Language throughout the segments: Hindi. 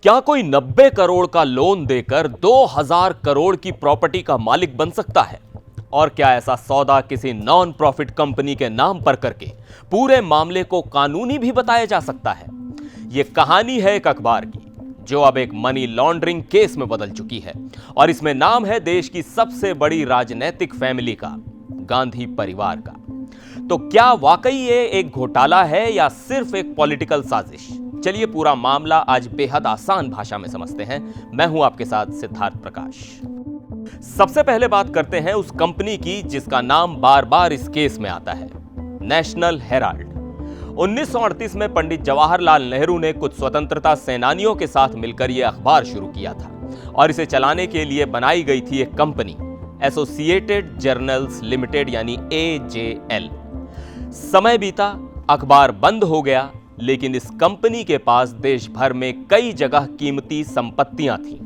क्या कोई 90 करोड़ का लोन देकर 2000 करोड़ की प्रॉपर्टी का मालिक बन सकता है? और क्या ऐसा सौदा किसी नॉन प्रॉफिट कंपनी के नाम पर करके पूरे मामले को कानूनी भी बताया जा सकता है? यह कहानी है एक अखबार की जो अब एक मनी लॉन्ड्रिंग केस में बदल चुकी है और इसमें नाम है देश की सबसे बड़ी राजनीतिक फैमिली का, गांधी परिवार का। तो क्या वाकई ये एक घोटाला है या सिर्फ एक पॉलिटिकल साजिश? चलिए पूरा मामला आज बेहद आसान भाषा में समझते हैं। मैं हूं आपके साथ सिद्धार्थ प्रकाश। सबसे पहले बात करते हैं उस कंपनी की जिसका नाम बार बार इस केस में आता है, नेशनल हेराल्ड। 1938 में पंडित जवाहरलाल नेहरू ने कुछ स्वतंत्रता सेनानियों के साथ मिलकर यह अखबार शुरू किया था और इसे चलाने के लिए बनाई गई थी एक कंपनी, एसोसिएटेड जर्नल्स लिमिटेड यानी AJL। समय बीता, अखबार बंद हो गया, लेकिन इस कंपनी के पास देश भर में कई जगह कीमती संपत्तियां थीं।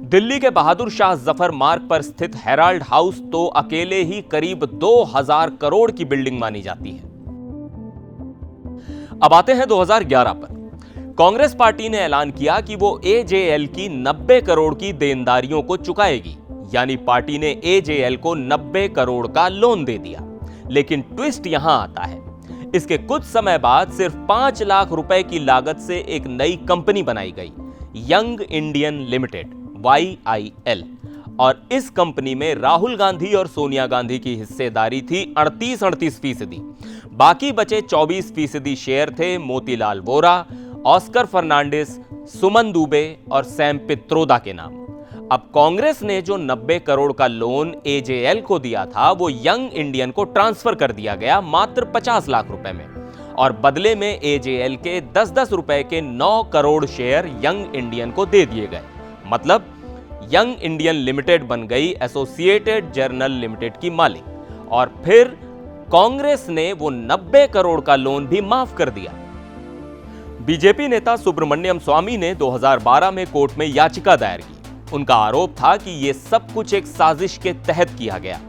दिल्ली के बहादुर शाह जफर मार्ग पर स्थित हेराल्ड हाउस तो अकेले ही करीब 2000 करोड़ की बिल्डिंग मानी जाती है। अब आते हैं 2011 पर। कांग्रेस पार्टी ने ऐलान किया कि वो AJL की 90 करोड़ की देनदारियों को चुकाएगी, यानी पार्टी ने AJL को 90 करोड़ का लोन दे दिया। लेकिन ट्विस्ट यहां आता है, इसके कुछ समय बाद सिर्फ 5 लाख रुपए की लागत से एक नई कंपनी बनाई गई, यंग इंडियन लिमिटेड YIL। और इस कंपनी में राहुल गांधी और सोनिया गांधी की हिस्सेदारी थी 38%। बाकी बचे 24% शेयर थे मोतीलाल वोरा, ऑस्कर फर्नांडिस, सुमन दुबे और सैम पित्रोदा के नाम। अब कांग्रेस ने जो 90 करोड़ का लोन AJL को दिया था वो यंग इंडियन को ट्रांसफर कर दिया गया मात्र 50 लाख रुपए में, और बदले में AJL के 10-10 रुपए के 9 करोड़ शेयर यंग इंडियन को दे दिए गए। मतलब यंग इंडियन लिमिटेड बन गई एसोसिएटेड जर्नल लिमिटेड की मालिक। और फिर कांग्रेस ने वो 90 करोड़ का लोन भी माफ कर दिया। बीजेपी नेता सुब्रमण्यम स्वामी ने 2012 में कोर्ट में याचिका दायर की। उनका आरोप था कि यह सब कुछ एक साजिश के तहत किया गया,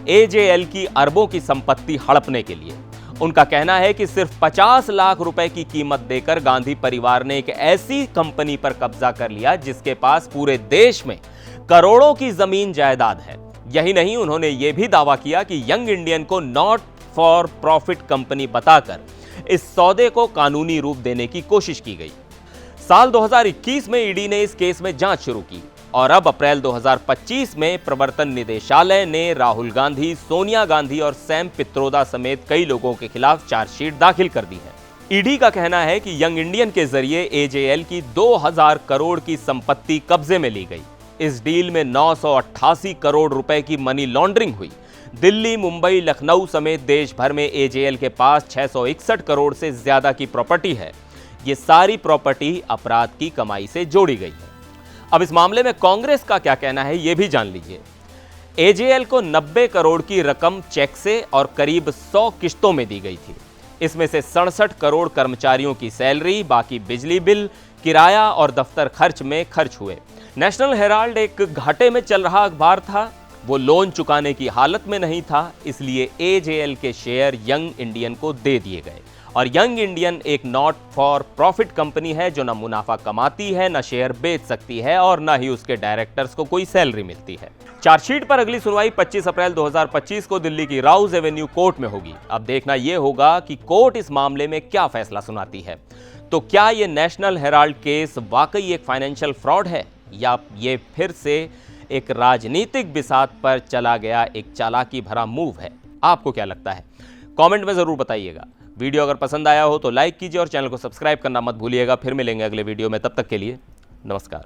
AJL की अरबों की संपत्ति हड़पने के लिए। उनका कहना है कि सिर्फ 50 लाख रुपए की कीमत देकर गांधी परिवार ने एक ऐसी कंपनी पर कब्जा कर लिया जिसके पास पूरे देश में करोड़ों की जमीन जायदाद है। यही नहीं, उन्होंने यह भी दावा किया कि यंग इंडियन को नॉट फॉर प्रॉफिट कंपनी बताकर इस सौदे को कानूनी रूप देने की कोशिश की गई। साल 2021 में ईडी ने इस केस में जांच शुरू की और अब अप्रैल 2025 में प्रवर्तन निदेशालय ने राहुल गांधी, सोनिया गांधी और सैम पित्रोदा समेत कई लोगों के खिलाफ चार्जशीट दाखिल कर दी है। ईडी का कहना है कि यंग इंडियन के जरिए AJL की 2000 करोड़ की संपत्ति कब्जे में ली गई। इस डील में 988 करोड़ रुपए की मनी लॉन्ड्रिंग हुई। दिल्ली, मुंबई, लखनऊ समेत देश भर में AJL के पास 661 करोड़ से ज्यादा की प्रॉपर्टी है। ये सारी प्रॉपर्टी अपराध की कमाई से जोड़ी गई है। अब इस मामले में कांग्रेस का क्या कहना है यह भी जान लीजिए। AJL को 90 करोड़ की रकम चेक से और करीब 100 किश्तों में दी गई थी। इसमें से 67 करोड़ कर्मचारियों की सैलरी, बाकी बिजली बिल, किराया और दफ्तर खर्च में खर्च हुए। नेशनल हेराल्ड एक घाटे में चल रहा अखबार था, वो लोन चुकाने की हालत में नहीं था, इसलिए AJL के शेयर यंग इंडियन को दे दिए गए। और यंग इंडियन एक नॉट फॉर प्रॉफिट कंपनी है जो ना मुनाफा कमाती है, ना शेयर बेच सकती है और ना ही उसके डायरेक्टर्स को कोई सैलरी मिलती है। चार्जशीट पर अगली सुनवाई 25 अप्रैल 2025 को दिल्ली की राउज एवेन्यू कोर्ट में होगी। अब देखना यह होगा कि कोर्ट इस मामले में क्या फैसला सुनाती है। तो क्या यह नेशनल हेराल्ड केस वाकई एक फाइनेंशियल फ्रॉड है या ये फिर से एक राजनीतिक बिसात पर चला गया एक चालाकी भरा मूव है? आपको क्या लगता है? कमेंट में जरूर बताइएगा। वीडियो अगर पसंद आया हो तो लाइक कीजिए और चैनल को सब्सक्राइब करना मत भूलिएगा। फिर मिलेंगे अगले वीडियो में, तब तक के लिए नमस्कार।